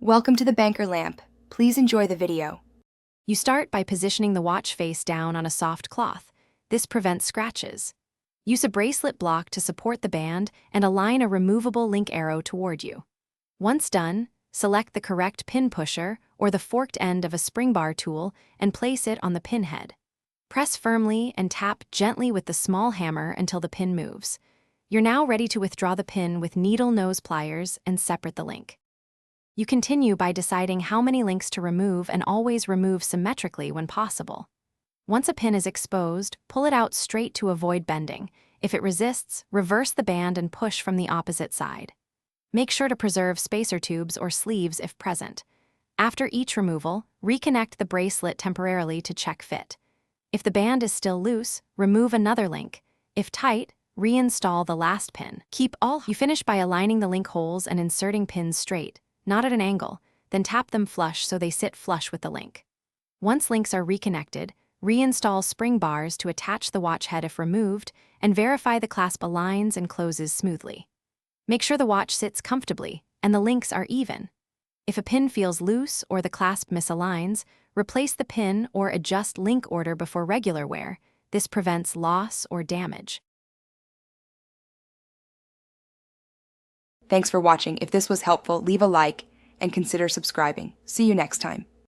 Welcome to the banker lamp. Please enjoy the video. You start by positioning the watch face down on a soft cloth. This prevents scratches. Use a bracelet block to support the band and align a removable link arrow toward you. Once done, select the correct pin pusher or the forked end of a spring bar tool and place it on the pin head. Press firmly and tap gently with the small hammer until the pin moves. You're now ready to withdraw the pin with needle nose pliers and separate the link. You continue by deciding how many links to remove and always remove symmetrically when possible. Once a pin is exposed, pull it out straight to avoid bending. If it resists, reverse the band and push from the opposite side. Make sure to preserve spacer tubes or sleeves if present. After each removal, reconnect the bracelet temporarily to check fit. If the band is still loose, remove another link. If tight, reinstall the last pin. You finish by aligning the link holes and inserting pins straight, not at an angle, then tap them flush so they sit flush with the link. Once links are reconnected, reinstall spring bars to attach the watch head if removed, and verify the clasp aligns and closes smoothly. Make sure the watch sits comfortably and the links are even. If a pin feels loose or the clasp misaligns, replace the pin or adjust link order before regular wear. This prevents loss or damage. Thanks for watching. If this was helpful, leave a like and consider subscribing. See you next time.